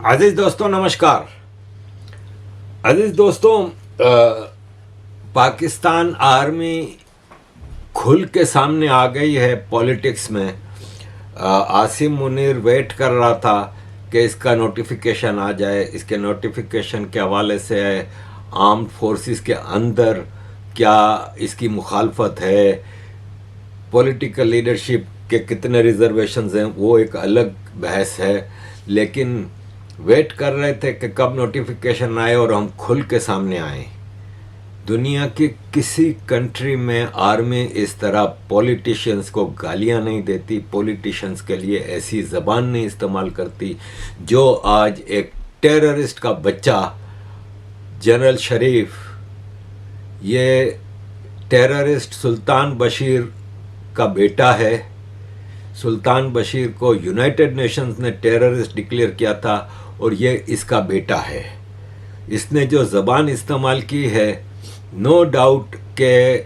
अजीज दोस्तों नमस्कार। अजीज दोस्तों, पाकिस्तान आर्मी खुल के सामने आ गई है पॉलिटिक्स में। आसिम मुनीर वेट कर रहा था कि इसका नोटिफिकेशन आ जाए। इसके नोटिफिकेशन के हवाले से आर्म्ड फोर्सेस के अंदर क्या इसकी मुखालफत है, पॉलिटिकल लीडरशिप के कितने रिजर्वेशंस हैं, वो एक अलग बहस है। लेकिन वेट कर रहे थे कि कब नोटिफिकेशन आए और हम खुल के सामने आए। दुनिया की किसी कंट्री में आर्मी इस तरह पॉलिटिशियंस को गालियां नहीं देती, पॉलिटिशियंस के लिए ऐसी ज़बान नहीं इस्तेमाल करती जो आज एक टेररिस्ट का बच्चा जनरल शरीफ, ये टेररिस्ट सुल्तान बशीर का बेटा है। सुल्तान बशीर को यूनाइटेड नेशंस ने टेररिस्ट डिक्लेयर किया था और ये इसका बेटा है। इसने जो ज़बान इस्तेमाल की है, नो डाउट के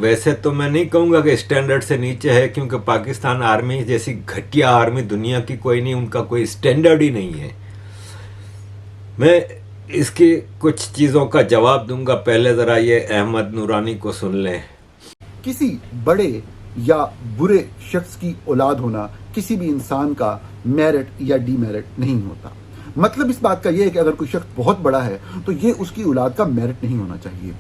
वैसे तो मैं नहीं कहूँगा कि स्टैंडर्ड से नीचे है, क्योंकि पाकिस्तान आर्मी जैसी घटिया आर्मी दुनिया की कोई नहीं, उनका कोई स्टैंडर्ड ही नहीं है। मैं इसकी कुछ चीज़ों का जवाब दूंगा। पहले ज़रा ये अहमद नूरानी को सुन लें। किसी बड़े या बुरे शख्स की औलाद होना किसी भी इंसान का मेरिट या डीमेरिट नहीं होता। मतलब इस बात का यह है कि अगर कोई शख्स बहुत बड़ा है तो ये उसकी औलाद का मेरिट नहीं होना चाहिए।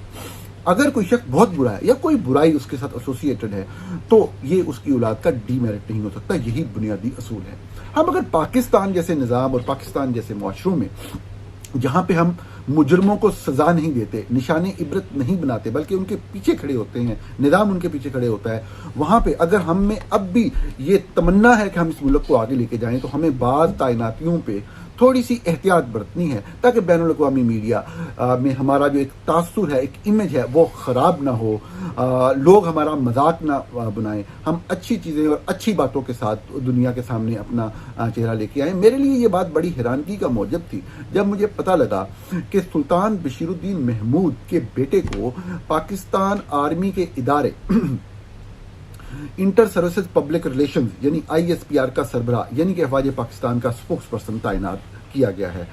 अगर कोई शख्स बहुत बुरा है या कोई बुराई उसके साथ एसोसिएटेड है तो ये उसकी औलाद का डीमेरिट नहीं हो सकता। यही बुनियादी असूल है। हम अगर पाकिस्तान जैसे निज़ाम और पाकिस्तान जैसे मुआशरों में, जहां पे हम मुजरमों को सजा नहीं देते, निशाने इबरत नहीं बनाते, बल्कि उनके पीछे खड़े होते हैं, निज़ाम उनके पीछे खड़े होता है, वहां पे अगर हम में अब भी ये तमन्ना है कि हम इस मुल्क को आगे लेके जाएं तो हमें बाज़ तैनातियों पे थोड़ी सी एहतियात बरतनी है, ताकि बैनुल अक़वामी मीडिया में हमारा जो एक तासुर है, एक इमेज है, वो ख़राब ना हो, लोग हमारा मजाक ना बनाएं। हम अच्छी चीज़ें और अच्छी बातों के साथ दुनिया के सामने अपना चेहरा लेके आए। मेरे लिए ये बात बड़ी हैरानगी का मौजब थी जब मुझे पता लगा कि सुल्तान बशीरुद्दीन महमूद के बेटे को पाकिस्तान आर्मी के इदारे इंटर सर्विसेज पब्लिक रिलेशंस यानी ISPR का सरबरा यानी कि अफवाज पाकिस्तान का स्पोक्स पर्सन तैनात किया गया है।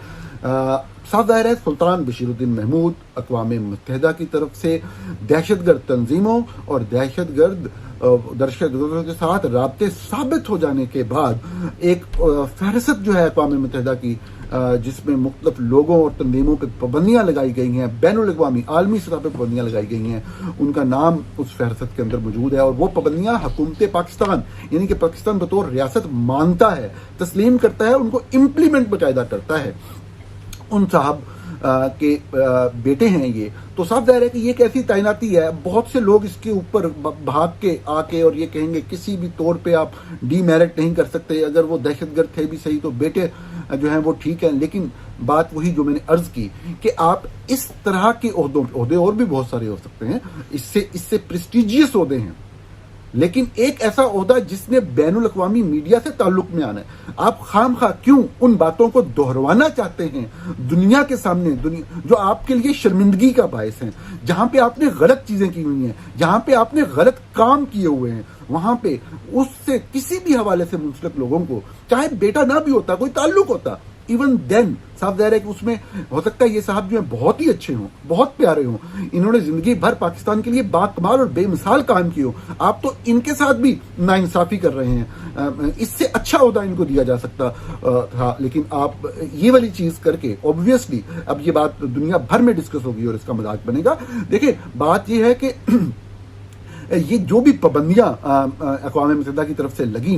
साफ जाहिर है सुल्तान बशीरुद्दीन महमूद अक़वाम मुत्तहिदा की तरफ से दहशतगर्द तंजीमों और दहशतगर्दों के साथ राब्ते साबित हो जाने के बाद एक फहरिस्त जो है अक़वाम मुत्तहिदा की, जिसमें मुख्तलिफ लोगों और तंजीमों पर पाबंदियाँ लगाई गई हैं, बैनुल अक़वामी आलमी सतह पर पाबंदियाँ लगाई गई हैं, उनका नाम उस फहरिस्त के अंदर मौजूद है। और वो पाबंदियाँ हुकूमत पाकिस्तान यानी कि पाकिस्तान बतौर रियासत मानता है, तस्लीम करता है, उनको इम्प्लीमेंट बाकायदा करता है। उन साहब के बेटे हैं ये, तो साफ जाहिर है कि ये एक ऐसी तैनाती है। बहुत से लोग इसके ऊपर भाग के आके और ये कहेंगे किसी भी तौर पे आप डीमेरिट नहीं कर सकते, अगर वो दहशतगर्द थे भी सही तो बेटे जो हैं वो ठीक है। लेकिन बात वही जो मैंने अर्ज की कि आप इस तरह के ओहदे और भी बहुत सारे हो सकते हैं, इससे प्रेस्टिजियस ओहदे हैं, लेकिन एक ऐसा ओहदा जिसने बैनुल अक़वामी मीडिया से ताल्लुक में आना है। आप खामखा क्यों उन बातों को दोहरवाना चाहते हैं दुनिया के सामने, दुनिया जो आपके लिए शर्मिंदगी का बायस है, जहां पे आपने गलत चीजें की हुई हैं, जहां पे आपने गलत काम किए हुए हैं, वहां पे उससे किसी भी हवाले से मुंसलिक लोगों को, चाहे बेटा ना भी होता, कोई ताल्लुक होता, इवन देन साफ जाहिर है कि उसमें हो सकता है ये साहब जो है बहुत ही अच्छे हों, बहुत प्यारे हों, इन्होंने जिंदगी भर पाकिस्तान के लिए बाकमाल और बेमिसाल काम किए हो, आप तो इनके साथ भी नाइंसाफी कर रहे हैं। इससे अच्छा ओहदा इनको दिया जा सकता था, लेकिन आप ये वाली चीज करके ऑब्वियसली अब ये बात दुनिया भर में डिस्कस होगी और इसका मजाक बनेगा। देखिए बात यह है कि ये जो भी पाबंदियाँ अक़वाम मुत्तहिदा की तरफ से लगी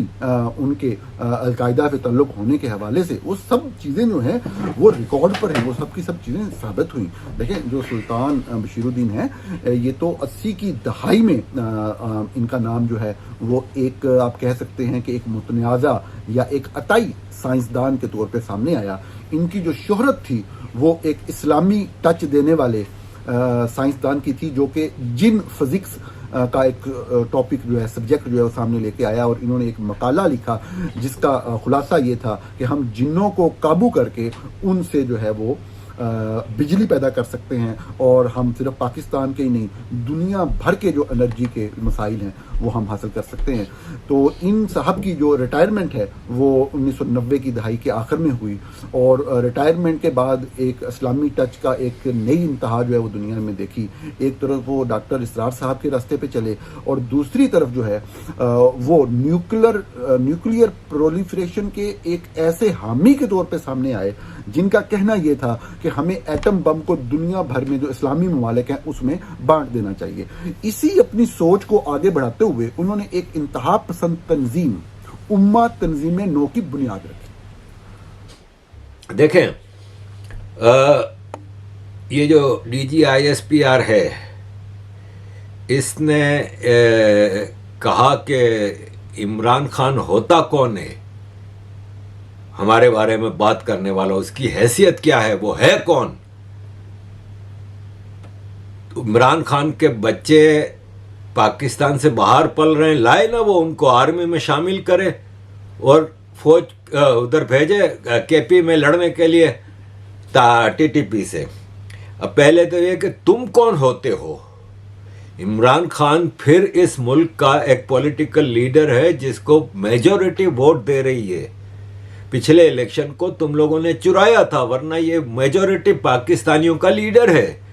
उनके अलकायदा से ताल्लुक़ होने के हवाले से, वो सब चीज़ें जो हैं वो रिकॉर्ड पर हैं, वो सब की सब चीज़ें साबित हुई। देखें जो सुल्तान बशीरुद्दीन है, ये तो 80 की दहाई में इनका नाम जो है वो एक आप कह सकते हैं कि एक मुतनाज़ा या एक अताई साइंसदान के तौर पर सामने आया। इनकी जो शोहरत थी वो एक इस्लामी टच देने वाले साइंसदान की थी, जो कि जिन फिजिक्स का एक टॉपिक जो है, सब्जेक्ट जो है वो सामने लेके आया। और इन्होंने एक मकाला लिखा जिसका खुलासा ये था कि हम जिन्नों को काबू करके उनसे जो है वो बिजली पैदा कर सकते हैं, और हम सिर्फ पाकिस्तान के ही नहीं दुनिया भर के जो एनर्जी के मसाइल हैं वो हम हासिल कर सकते हैं। तो इन साहब की जो रिटायरमेंट है वो 1990 की दहाई के आखिर में हुई, और रिटायरमेंट के बाद एक इस्लामी टच का एक नई इंतहा जो है वो दुनिया में देखी। एक तरफ वो डॉक्टर इसरार साहब के रास्ते पे चले, और दूसरी तरफ जो है वो न्यूक्लियर प्रोलिफरेशन के एक ऐसे हामी के तौर पे सामने आए जिनका कहना यह था कि हमें एटम बम को दुनिया भर में जो इस्लामी ममालिक हैं उसमें बांट देना चाहिए। इसी अपनी सोच को आगे बढ़ाते हुए उन्होंने एक इंतहा पसंद तंजीम उम्मा तंजीम नो की बुनियाद रखी। देखें, ये जो DGISPR है, इसने कहा कि इमरान खान होता कौन है, हमारे बारे में बात करने वाला, उसकी हैसियत क्या है, वो है कौन। इमरान खान के बच्चे पाकिस्तान से बाहर पल रहे हैं, लाए ना वो उनको आर्मी में शामिल करे और फौज उधर भेजे KP में लड़ने के लिए TTP से। अब पहले तो ये कि तुम कौन होते हो। इमरान खान फिर इस मुल्क का एक पॉलिटिकल लीडर है जिसको मेजॉरिटी वोट दे रही है। पिछले इलेक्शन को तुम लोगों ने चुराया था, वरना ये मेजॉरिटी पाकिस्तानियों का लीडर है।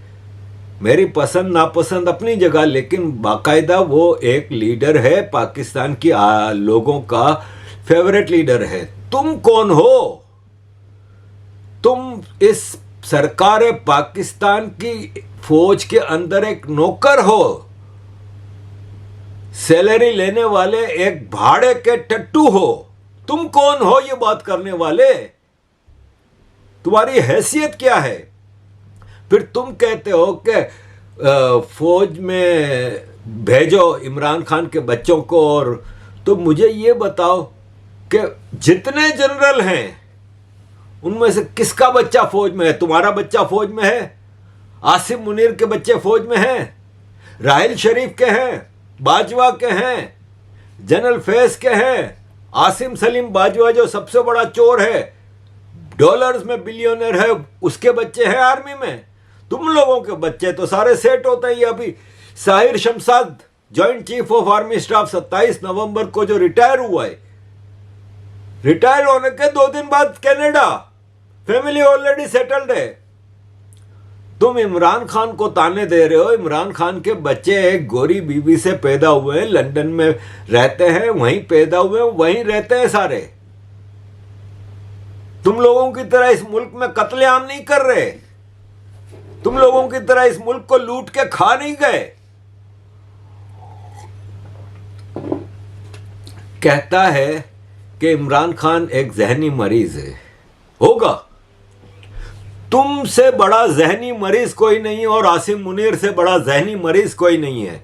मेरी पसंद नापसंद अपनी जगह, लेकिन बाकायदा वो एक लीडर है, पाकिस्तान की लोगों का फेवरेट लीडर है। तुम कौन हो? तुम इस सरकार पाकिस्तान की फौज के अंदर एक नौकर हो, सैलरी लेने वाले एक भाड़े के टट्टू हो। तुम कौन हो ये बात करने वाले? तुम्हारी हैसियत क्या है? फिर तुम कहते हो कि फौज में भेजो इमरान खान के बच्चों को। और तो मुझे ये बताओ कि जितने जनरल हैं उनमें से किसका बच्चा फौज में है? तुम्हारा बच्चा फौज में है? आसिम मुनीर के बच्चे फौज में हैं? राहिल शरीफ के हैं? बाजवा के हैं? जनरल फैज के हैं? आसिम सलीम बाजवा जो सबसे बड़ा चोर है, डॉलर्स में बिलियनर है, उसके बच्चे हैं आर्मी में? तुम लोगों के बच्चे तो सारे सेट होते हैं। अभी Sahir Shamsad joint chief of army staff 27 नवंबर को जो रिटायर हुआ है, रिटायर होने के 2 दिन बाद कनाडा, फैमिली ऑलरेडी सेटल्ड है। तुम इमरान खान को ताने दे रहे हो। इमरान खान के बच्चे एक गोरी बीवी से पैदा हुए हैं, लंदन में रहते हैं, वहीं पैदा हुए हैं, वहीं रहते हैं सारे। तुम लोगों की तरह इस मुल्क में कत्लेआम नहीं कर रहे। तुम लोगों की तरह इस मुल्क को लूट के खा नहीं गए। कहता है कि इमरान खान एक जहनी मरीज है। होगा, तुमसे बड़ा जहनी मरीज कोई नहीं है और आसिम मुनीर से बड़ा जहनी मरीज कोई नहीं है।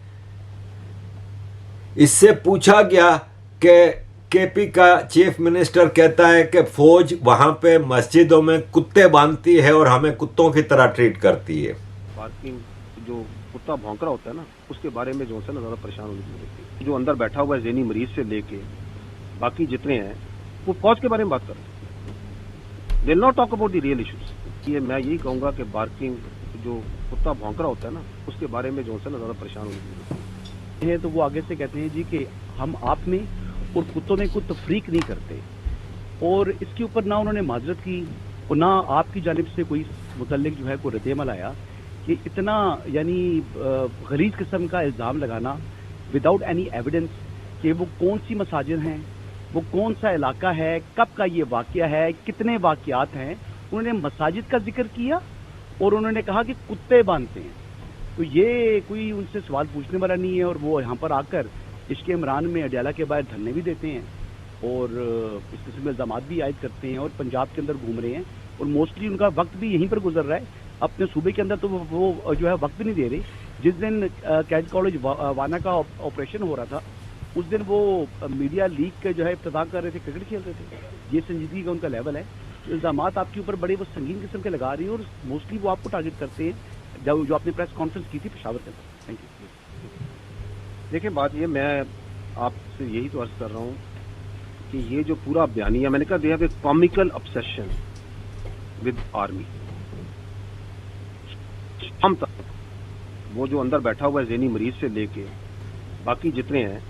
इससे पूछा गया कि KP का चीफ मिनिस्टर कहता है कि फौज वहां पे मस्जिदों में कुत्ते बांधती है और हमें कुत्तों की तरह ट्रीट करती है। पार्किंग जो कुत्ता भौंक रहा होता है ना, उसके बारे में जो है ना ज़्यादा परेशान होने की जरूरत है। जो अंदर बैठा हुआ है जहनी मरीज से लेके बाकी जितने हैं, वो फौज के बारे में बात कर रहे हैं। They not talk about the real issues. ये मैं यही कहूँगा कि बार्किंग जो कुत्ता भौंक रहा होता है ना, उसके बारे में जो है ना ज़्यादा परेशान होने की जरूरत है। तो वो आगे से कहते हैं जी कि हम आप में और कुत्तों में कोई तफरीक नहीं करते, और इसके ऊपर ना उन्होंने माजरत की और ना आपकी जानिब से कोई मुतल्लिक जो है कोई रद्द-ए-अमल आया कि इतना यानी गलीज किस्म का इल्ज़ाम लगाना विदाउट एनी एविडेंस कि वो कौन सी मसाजिद हैं, वो कौन सा इलाका है, कब का ये वाक़या है, कितने वाक़यात हैं। उन्होंने मसाजिद का जिक्र किया और उन्होंने कहा कि कुत्ते बांधते हैं। तो ये कोई उनसे सवाल पूछने वाला नहीं है, और वो यहाँ पर आकर इश्क़ इमरान में अडयाला के बाहर धरने भी देते हैं और इस किस्म के इल्ज़ाम भी आयद करते हैं और पंजाब के अंदर घूम रहे हैं, और मोस्टली उनका वक्त भी यहीं पर गुजर रहा है। अपने सूबे के अंदर तो वो जो है वक्त भी नहीं दे रही। जिस दिन कैट कॉलेज वाना का ऑपरेशन हो रहा था, उस दिन वो मीडिया लीग के जो है इब्तिदा कर रहे थे, क्रिकेट खेल रहे थे। ये संजीदगी का उनका लेवल है। इल्ज़ाम आपके ऊपर बड़े वो संगीन किस्म के लगा रही है, और मोस्टली वो आपको टारगेट करते हैं जो आपने प्रेस कॉन्फ्रेंस की थी पेशावर के अंदर। Thank you. देखिए, बात ये, मैं आपसे यही तो अर्ज कर रहा हूँ कि ये जो पूरा बयानिया, मैंने कहा they have a comical obsession with army. हम तक वो जो अंदर बैठा हुआ है ज़हनी मरीज से लेके बाकी जितने हैं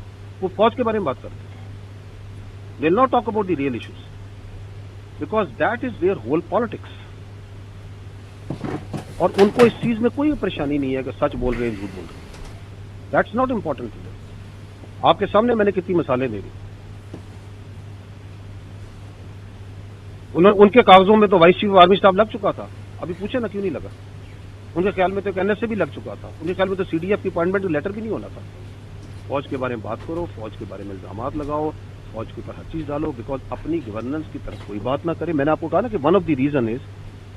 वो फौज के बारे में बात करते हैं. They will not talk about the real issues because that is their whole politics. और उनको इस चीज में कोई परेशानी नहीं है कि सच बोल रहे हैं झूठ बोल रहे हैं. That's not important. आपके सामने मैंने कितनी मिसालें दे दी. उनके कागजों में तो वाइस चीफ आर्मी स्टाफ लग चुका था. अभी पूछे ना क्यों नहीं लगा. उनके ख्याल में तो एनएसए भी लग चुका था. उनके ख्याल में तो सीडीएफ की अपॉइंटमेंट लेटर भी नहीं होना था. फौज के बारे में बात करो, फौज के बारे में इल्जाम लगाओ, फौज के ऊपर हर चीज डालो, बिकॉज अपनी गवर्नेंस की तरफ कोई बात ना करे. मैंने आपको कहा ना कि one of the reason is,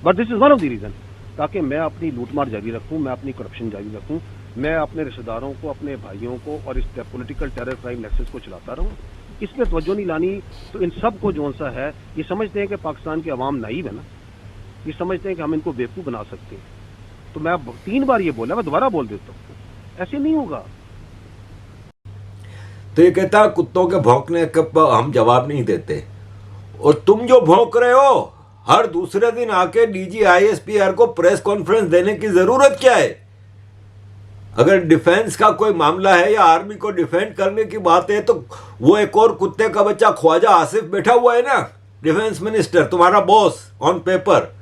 but this is one of the reason, ताकि मैं अपनी लूटमार जारी रखूं, मैं अपनी करप्शन जारी रखूं, मैं अपने रिश्तेदारों को, अपने भाइयों को और इस पॉलिटिकल टेरर क्राइम नेक्सस को चलाता रहूं. इसमें तवज्जो नहीं लानी. तो इन सब को जो सा है, ये समझते हैं कि पाकिस्तान की अवाम नाइव है ना, ये समझते हैं कि हम इनको बेवकूफ बना सकते हैं. तो मैं 3 बार ये बोला, मैं दोबारा बोल देता हूँ, ऐसे नहीं होगा. तो ये कहता है कुत्तों के भौंकने का हम जवाब नहीं देते, और तुम जो भौंक रहे हो हर दूसरे दिन आके डीजी आईएसपीआर को प्रेस कॉन्फ्रेंस देने की जरूरत क्या है? अगर डिफेंस का कोई मामला है या आर्मी को डिफेंड करने की बात है, तो वो एक और कुत्ते का बच्चा ख्वाजा आसिफ बैठा हुआ है ना, डिफेंस मिनिस्टर, तुम्हारा boss on paper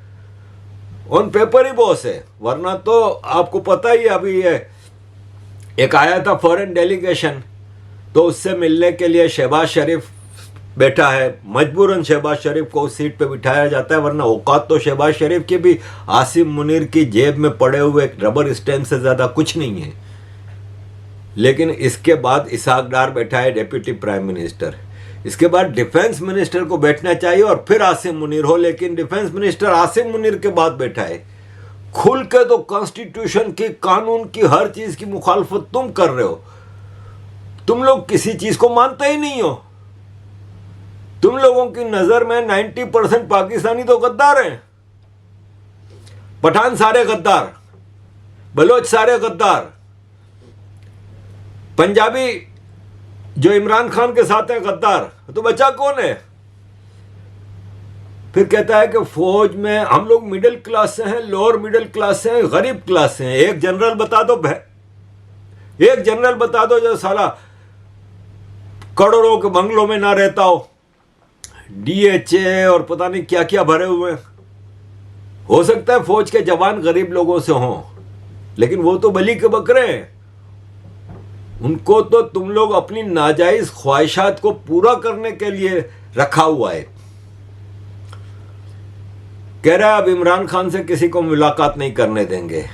he boss है. वरना तो आपको पता ही है, अभी ये एक आया था फॉरेन डेलीगेशन, तो उससे मिलने के लिए शहबाज शरीफ बैठा है. मजबूरन शहबाज शरीफ को उस सीट पे बिठाया जाता है, वरना औकात तो शहबाज शरीफ की भी आसिम मुनीर की जेब में पड़े हुए रबर स्टैम्प से ज्यादा कुछ नहीं है. लेकिन इसके बाद इसहाक डार बैठा है डेप्यूटी प्राइम मिनिस्टर. इसके बाद डिफेंस मिनिस्टर को बैठना चाहिए और फिर आसिम मुनीर हो, लेकिन डिफेंस मिनिस्टर आसिम मुनीर के बाद बैठा है. खुल के तो कॉन्स्टिट्यूशन की, कानून की, हर चीज की मुखालफत तुम कर रहे हो. तुम लोग किसी चीज को मानते ही नहीं हो. तुम लोगों की नजर में 90% पाकिस्तानी तो गद्दार हैं. पठान सारे गद्दार, बलोच सारे गद्दार, पंजाबी जो इमरान खान के साथ है गद्दार. तो बचा कौन है? फिर कहता है कि फौज में हम लोग मिडिल क्लास से हैं, लोअर मिडिल क्लास से हैं, गरीब क्लास से हैं. एक जनरल बता दो जो साला करोड़ों के बंगलों में ना रहता हो, डीएचए और पता नहीं क्या क्या भरे हुए हैं. हो सकता है फौज के जवान गरीब लोगों से हों, लेकिन वो तो बली के बकरे हैं. उनको तो तुम लोग अपनी नाजायज ख्वाहिशात को पूरा करने के लिए रखा हुआ है. कह रहा है अब इमरान खान से किसी को मुलाकात नहीं करने देंगे.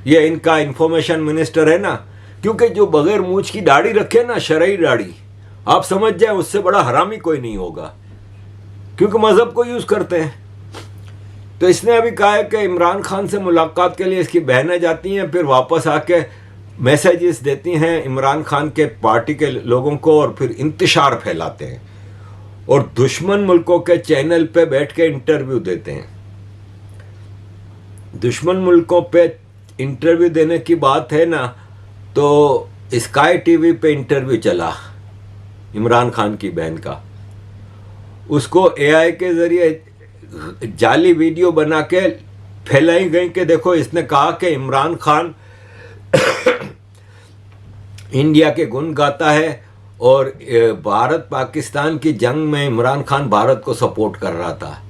ये इनका इंफॉर्मेशन मिनिस्टर है ना, क्योंकि जो बगैर मूंछ की दाढ़ी रखे ना, शरई दाढ़ी, आप समझ जाए उससे बड़ा हरामी कोई नहीं होगा, क्योंकि मजहब को यूज करते हैं. तो इसने अभी कहा है कि इमरान खान से मुलाकात के लिए इसकी बहनें जाती हैं, फिर वापस आके मैसेजेस देती हैं इमरान खान के पार्टी के लोगों को, और फिर इंतशार फैलाते हैं और दुश्मन मुल्कों के चैनल पे बैठ के इंटरव्यू देते हैं. दुश्मन मुल्कों पे इंटरव्यू देने की बात है ना, तो स्काई टीवी पे इंटरव्यू चला इमरान खान की बहन का. उसको एआई के जरिए जाली वीडियो बना के फैलाई गई कि देखो इसने कहा कि इमरान खान इंडिया के गुण गाता है, और भारत पाकिस्तान की जंग में इमरान खान भारत को सपोर्ट कर रहा था.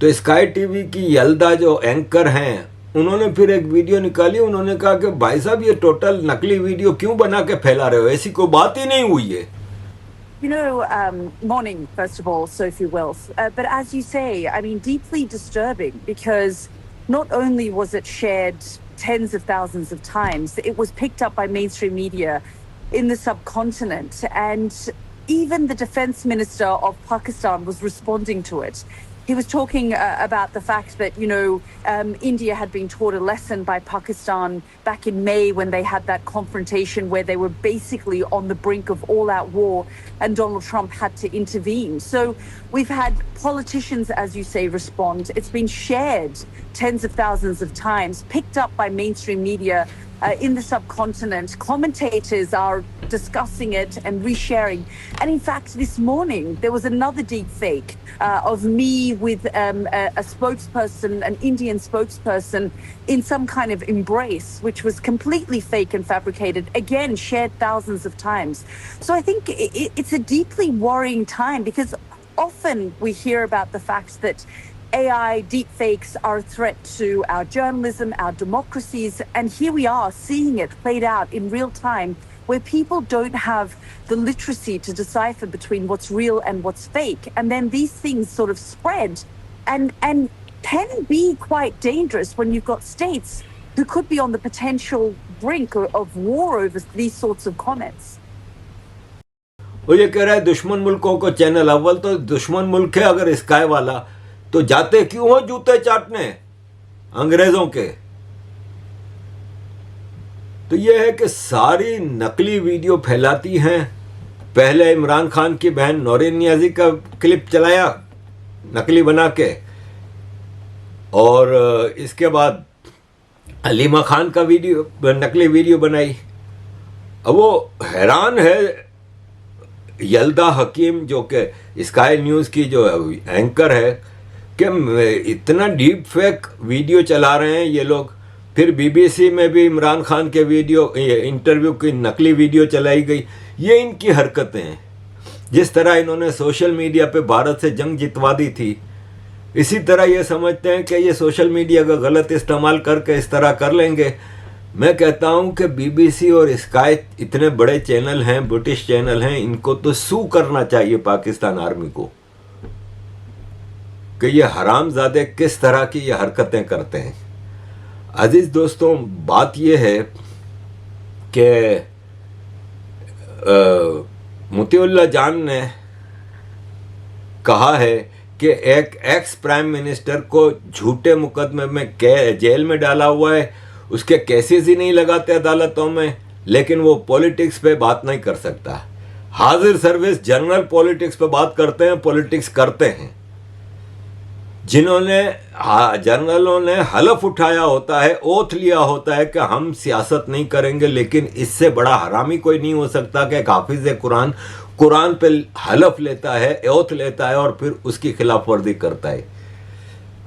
तो स्काई टीवी की यल्दा जो एंकर हैं, उन्होंने फिर एक वीडियो निकाली. उन्होंने कहा कि भाई साहब ये टोटल नकली वीडियो क्यों बना के फैला रहे हो, ऐसी कोई बात ही नहीं हुई है. You know, morning, first of all, Sophie Wilf. But as you say, I mean, deeply disturbing, because not only was it shared tens of thousands of times, it was picked up by mainstream media in the subcontinent. And even the defense minister of Pakistan was responding to it. He was talking about the fact that, you know, India had been taught a lesson by Pakistan back in May when they had that confrontation where they were basically on the brink of all-out war and Donald Trump had to intervene. So we've had politicians, as you say, respond. It's been shared tens of thousands of times, picked up by mainstream media in the subcontinent. Commentators are discussing it and resharing. And in fact, this morning, there was another deep fake of me with a spokesperson, an Indian spokesperson, in some kind of embrace, which was completely fake and fabricated, again, shared thousands of times. So I think it's a deeply worrying time, because often we hear about the fact that AI deepfakes are a threat to our journalism, our democracies, and here we are seeing it played out in real time, where people don't have the literacy to decipher between what's real and what's fake, and then these things sort of spread and can be quite dangerous when you've got states who could be on the potential brink of war over these sorts of comments. वो ये कह रहा है दुश्मन मुल्कों को channel, अव्वल तो दुश्मन मुल्क है अगर स्काई वाला, तो जाते क्यों हो जूते चाटने अंग्रेजों के। तो ये है कि सारी नकली वीडियो फैलाती हैं। पहले इमरान खान की बहन नौरीन नियाजी का क्लिप चलाया नकली बना के, और इसके बाद अलीमा खान का वीडियो, नकली वीडियो बनाई। अब वो हैरान है यल्दा हकीम, जो कि स्काई न्यूज़ की जो एंकर है, कि इतना डीप फेक वीडियो चला रहे हैं ये लोग। फिर बीबीसी में भी इमरान खान के वीडियो, इंटरव्यू की नकली वीडियो चलाई गई। ये इनकी हरकतें हैं। जिस तरह इन्होंने सोशल मीडिया पे भारत से जंग जितवा दी थी, इसी तरह ये समझते हैं कि ये सोशल मीडिया का गलत इस्तेमाल करके इस तरह कर लेंगे। मैं कहता हूं कि बीबीसी और स्काई इतने बड़े चैनल हैं, ब्रिटिश चैनल हैं, इनको तो सू करना चाहिए पाकिस्तान आर्मी को, कि ये हरामजादे किस तरह की ये हरकतें करते हैं। अजीज दोस्तों, बात ये है कि मोतीउल्लाह जान ने कहा है कि एक एक्स प्राइम मिनिस्टर को झूठे मुकदमे में जेल में डाला हुआ है, उसके केसेस ही नहीं लगाते अदालतों में, लेकिन वो पॉलिटिक्स पे बात नहीं कर सकता। हाजिर सर्विस जनरल पॉलिटिक्स पे बात करते हैं, पॉलिटिक्स करते हैं। जिन्होंने जनरलों ने हलफ उठाया होता है, ओथ लिया होता है कि हम सियासत नहीं करेंगे, लेकिन इससे बड़ा हरामी कोई नहीं हो सकता कि हाफिज कुरान पे हलफ लेता है, ओथ लेता है और फिर उसकी खिलाफ वर्जी करता है।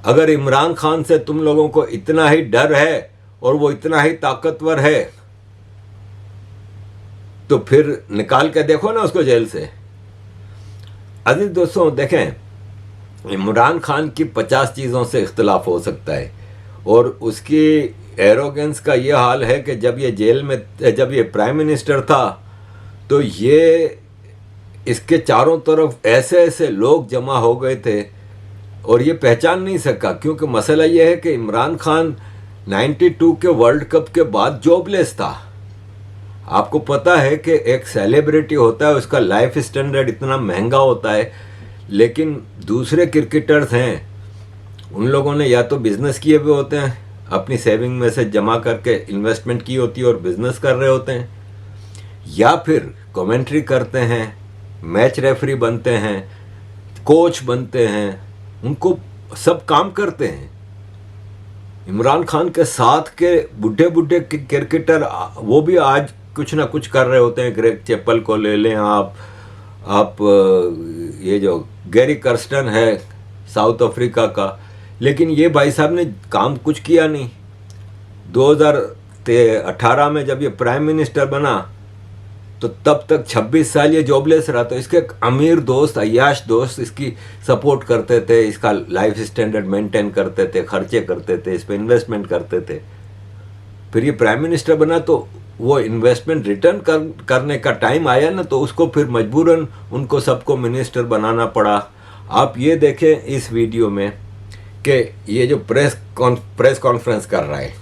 अगर इमरान खान से तुम लोगों को इतना ही डर है और वो इतना ही ताकतवर है, तो फिर निकाल के देखो ना उसको जेल से। अजीज दोस्तों, देखें, इमरान खान की 50 चीज़ों से इख्तलाफ हो सकता है, और उसकी एरोगेंस का ये हाल है कि जब ये जेल में, जब ये प्राइम मिनिस्टर था, तो ये इसके चारों तरफ ऐसे ऐसे लोग जमा हो गए थे और ये पहचान नहीं सका। क्योंकि मसला ये है कि इमरान खान 92 के वर्ल्ड कप के बाद जॉबलेस था। आपको पता है कि एक सेलिब्रिटी होता है, उसका लाइफ स्टैंडर्ड इतना महंगा होता है, लेकिन दूसरे क्रिकेटर्स हैं, उन लोगों ने या तो बिजनेस किए हुए होते हैं, अपनी सेविंग में से जमा करके इन्वेस्टमेंट की होती है और बिजनेस कर रहे होते हैं, या फिर कमेंट्री करते हैं, मैच रेफरी बनते हैं, कोच बनते हैं, उनको सब काम करते हैं। इमरान खान के साथ के बुढ़े बुढ़े क्रिकेटर वो भी आज कुछ ना कुछ कर रहे होते हैं। ग्रेग चैपल को ले लें आप ये जो गैरी कर्स्टन है साउथ अफ्रीका का, लेकिन ये भाई साहब ने काम कुछ किया नहीं। 2018 में जब ये प्राइम मिनिस्टर बना तो तब तक 26 साल ये जॉबलेस रहा। तो इसके अमीर दोस्त, अय्याश दोस्त इसकी सपोर्ट करते थे, इसका लाइफ स्टैंडर्ड मेंटेन करते थे, खर्चे करते थे, इस पर इन्वेस्टमेंट करते थे। फिर ये प्राइम मिनिस्टर बना तो वो इन्वेस्टमेंट रिटर्न करने का टाइम आया ना, तो उसको फिर मजबूरन उनको सबको मिनिस्टर बनाना पड़ा। आप ये देखें इस वीडियो में कि ये जो प्रेस कॉन्फ्रेंस कर रहा है,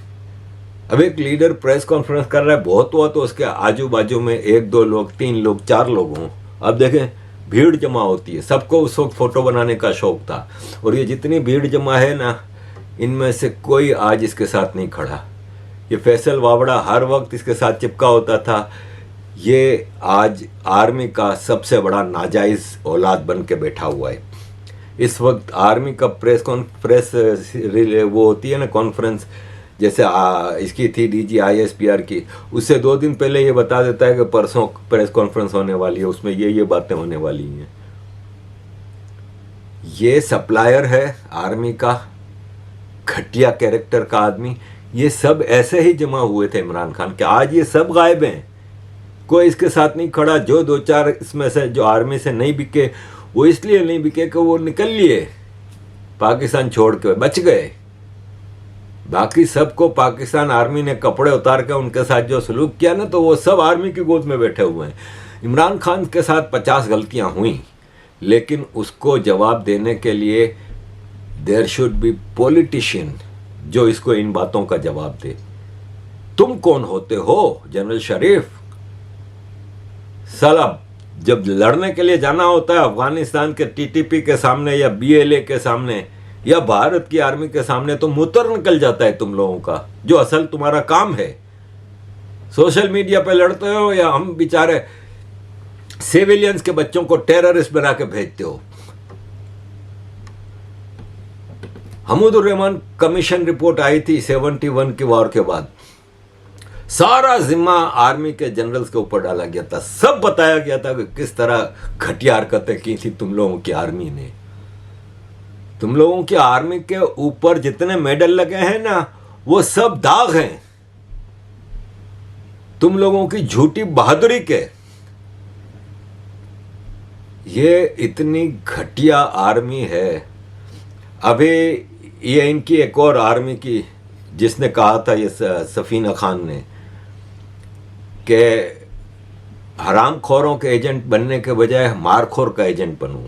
अब एक लीडर प्रेस कॉन्फ्रेंस कर रहा है, बहुत हुआ तो उसके आजू बाजू में 1 2 लोग, 3 लोग, 4 लोग हों। अब देखें भीड़ जमा होती है, सबको उस वक्त फोटो बनाने का शौक था, और ये जितनी भीड़ जमा है ना, इनमें से कोई आज इसके साथ नहीं खड़ा। ये फैसल वावड़ा हर वक्त इसके साथ चिपका होता था। ये आज आर्मी का सबसे बड़ा नाजायज़ औलाद बन के बैठा हुआ है। इस वक्त आर्मी का प्रेस वो होती है ना कॉन्फ्रेंस, जैसे इसकी थी डीजी ISPR की, उससे 2 दिन पहले ये बता देता है कि परसों प्रेस कॉन्फ्रेंस होने वाली है, उसमें ये बातें होने वाली हैं। ये सप्लायर है आर्मी का, घटिया कैरेक्टर का आदमी। ये सब ऐसे ही जमा हुए थे इमरान खान के, आज ये सब गायब हैं, कोई इसके साथ नहीं खड़ा। जो 2-4 इसमें से जो आर्मी से नहीं बिके, वो इसलिए नहीं बिके कि वो निकल लिए पाकिस्तान छोड़ के, बच गए। बाकी सबको पाकिस्तान आर्मी ने कपड़े उतार के उनके साथ जो सलूक किया ना, तो वो सब आर्मी की गोद में बैठे हुए हैं। इमरान खान के साथ 50 गलतियां हुई, लेकिन उसको जवाब देने के लिए देयर शुड बी पॉलिटिशियन जो इसको इन बातों का जवाब दे। तुम कौन होते हो जनरल शरीफ? साला जब लड़ने के लिए जाना होता है अफगानिस्तान के TTP के सामने या BLA के सामने या भारत की आर्मी के सामने, तो मुतर निकल जाता है तुम लोगों का, जो असल तुम्हारा काम है। सोशल मीडिया पे लड़ते हो या हम बेचारे सिविलियंस के बच्चों को टेररिस्ट बना के भेजते हो। हमूदुर रहमान कमीशन रिपोर्ट आई थी 71 की वॉर के बाद, सारा जिम्मा आर्मी के जनरल्स के ऊपर डाला गया था। सब बताया गया था कि किस तरह घटिया हरकतें की थी तुम लोगों की आर्मी ने। तुम लोगों की आर्मी के ऊपर जितने मेडल लगे हैं ना, वो सब दाग हैं तुम लोगों की झूठी बहादुरी के। ये इतनी घटिया आर्मी है। अभी ये इनकी एक और आर्मी की, जिसने कहा था ये सफीना खान ने कि हरामखोरों के एजेंट बनने के बजाय मारखोर का एजेंट बनूं।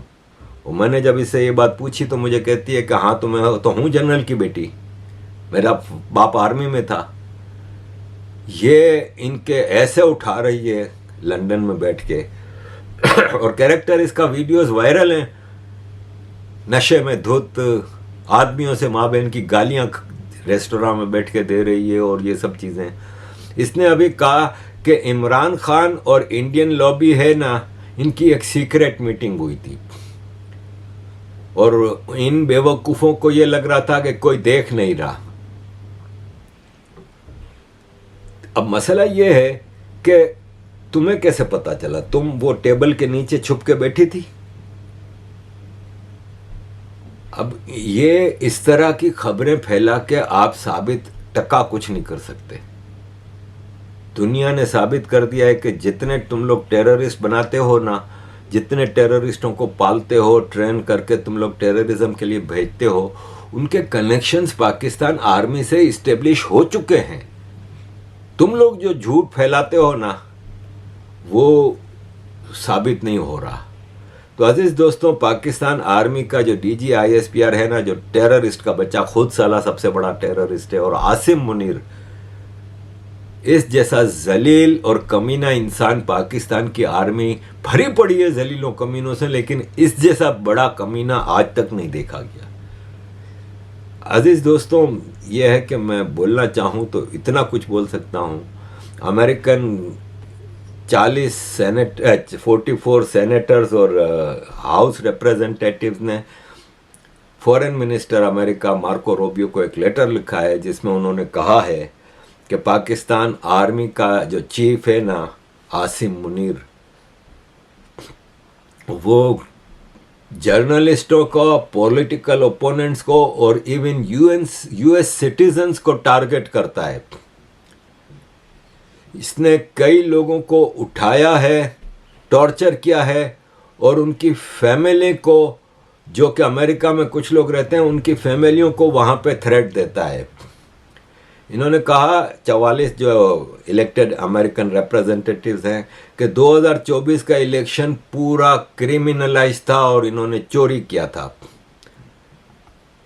और मैंने जब इससे ये बात पूछी तो मुझे कहती है कि हाँ, तो मैं तो हूँ जनरल की बेटी, मेरा बाप आर्मी में था। ये इनके ऐसे उठा रही है लंदन में बैठ के और कैरेक्टर इसका वीडियोस वायरल हैं, नशे में धुत आदमियों से माँ बहन की गालियां रेस्टोरेंट में बैठ के दे रही है और ये सब चीज़ें। इसने अभी कहा कि इमरान खान और इंडियन लॉबी है ना, इनकी एक सीक्रेट मीटिंग हुई थी और इन बेवकूफ़ों को ये लग रहा था कि कोई देख नहीं रहा। अब मसला ये है कि तुम्हें कैसे पता चला? तुम वो टेबल के नीचे छुप के बैठी थी। अब ये इस तरह की खबरें फैला के आप साबित टका कुछ नहीं कर सकते। दुनिया ने साबित कर दिया है कि जितने तुम लोग टेररिस्ट बनाते हो ना, जितने टेररिस्टों को पालते हो, ट्रेन करके तुम लोग टेररिज्म के लिए भेजते हो, उनके कनेक्शंस पाकिस्तान आर्मी से इस्टेब्लिश हो चुके हैं। तुम लोग जो झूठ फैलाते हो ना, वो साबित नहीं हो रहा। तो अजीज दोस्तों, पाकिस्तान आर्मी का जो DG ISPR है ना, जो टेररिस्ट का बच्चा, खुद साला सबसे बड़ा टेररिस्ट है, और आसिम मुनीर इस जैसा जलील और कमीना इंसान, पाकिस्तान की आर्मी भरी पड़ी है जलीलों कमीनों से, लेकिन इस जैसा बड़ा कमीना आज तक नहीं देखा गया। अजीज दोस्तों, यह है कि मैं बोलना चाहूँ तो इतना कुछ बोल सकता हूँ। अमेरिकन 44 सेनेटर्स और हाउस रिप्रेजेंटेटिव्स ने foreign minister America Marco Rubio को एक लेटर लिखा है, जिसमें उन्होंने कहा है कि पाकिस्तान आर्मी का जो चीफ है ना, आसिम मुनीर, वो जर्नलिस्टों को, पॉलिटिकल ओपोनेंट्स को और इवन US सिटीजन्स को टारगेट करता है। इसने कई लोगों को उठाया है, टॉर्चर किया है, और उनकी फैमिली को, जो कि अमेरिका में कुछ लोग रहते हैं, उनकी फैमिलियों को वहाँ पे थ्रेट देता है। इन्होंने कहा 44 जो इलेक्टेड अमेरिकन रिप्रेजेंटेटिव्स हैं कि 2024 का इलेक्शन पूरा क्रिमिनलाइज था और इन्होंने चोरी किया था।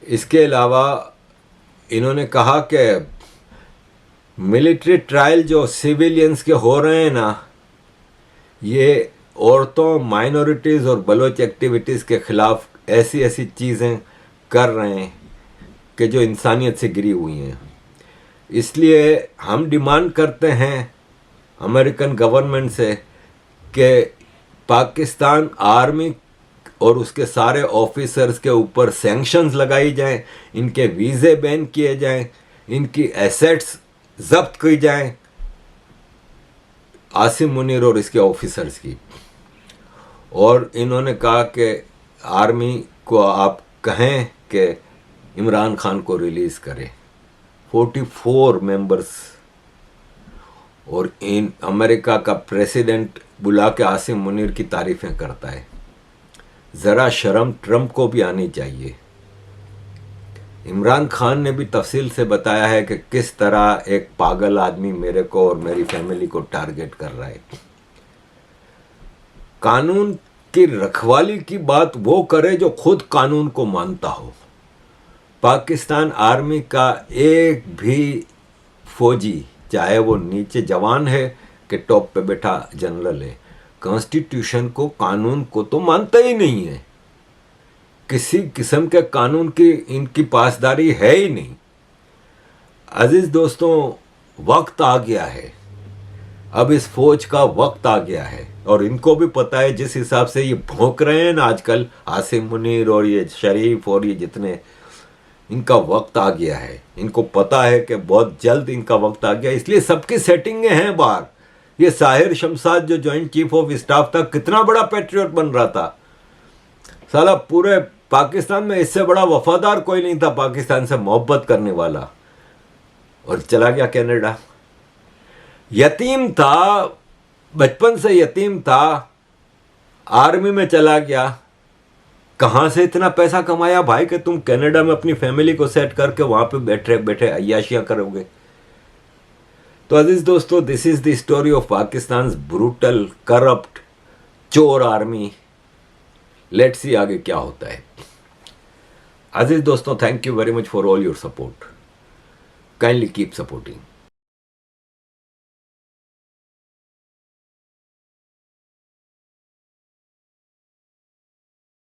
इसके अलावा इन्होंने कहा कि मिलिट्री ट्रायल जो सिविलियंस के हो रहे हैं ना, ये औरतों, माइनॉरिटीज़ और बलोच एक्टिविटीज़ के ख़िलाफ़ ऐसी चीज़ें कर रहे हैं कि जो इंसानियत से गिरी हुई हैं। इसलिए हम डिमांड करते हैं अमेरिकन गवर्नमेंट से कि पाकिस्तान आर्मी और उसके सारे ऑफिसर्स के ऊपर सैंक्शंस लगाई जाएं, इनके वीज़े बैन किए जाएं, इनकी एसेट्स जब्त की जाएं, आसिम मुनीर और इसके ऑफिसर्स की। और इन्होंने कहा कि आर्मी को आप कहें कि इमरान खान को रिलीज करें। 44 मेंबर्स, और इन अमेरिका का प्रेसिडेंट बुला के आसिम मुनीर की तारीफें करता है। ज़रा शर्म ट्रंप को भी आनी चाहिए। इमरान खान ने भी तफसील से बताया है कि किस तरह एक पागल आदमी मेरे को और मेरी फैमिली को टारगेट कर रहा है। कानून की रखवाली की बात वो करे जो खुद कानून को मानता हो। पाकिस्तान आर्मी का एक भी फौजी, चाहे वो नीचे जवान है कि टॉप पे बैठा जनरल है, कॉन्स्टिट्यूशन को, कानून को तो मानता ही नहीं है। किसी किस्म के कानून की इनकी पासदारी है ही नहीं। अजीज दोस्तों, वक्त आ गया है, अब इस फौज का वक्त आ गया है। और इनको भी पता है, जिस हिसाब से ये भौंक रहे हैं ना आजकल, आसिम मुनीर और ये शरीफ और ये जितने, इनका वक्त आ गया है। इनको पता है कि बहुत जल्द इनका वक्त आ गया, इसलिए सबकी सेटिंगें हैं बाहर। ये साहिर शमशाद जो जॉइंट चीफ ऑफ स्टाफ था, कितना बड़ा पैट्रियट बन रहा था। साला पूरे पाकिस्तान में इससे बड़ा वफादार कोई नहीं था, पाकिस्तान से मोहब्बत करने वाला, और चला गया कनाडा। यतीम था, बचपन से यतीम था, आर्मी में चला गया। कहाँ से इतना पैसा कमाया भाई कि तुम कनाडा में अपनी फैमिली को सेट करके वहां पे बैठे बैठे अय्याशियां करोगे। तो अजीज दोस्तों, this is the story of Pakistan brutal corrupt चोर आर्मी। लेट्स सी आगे क्या होता है। अजीज दोस्तों, thank you very much for all your support. Kindly keep supporting.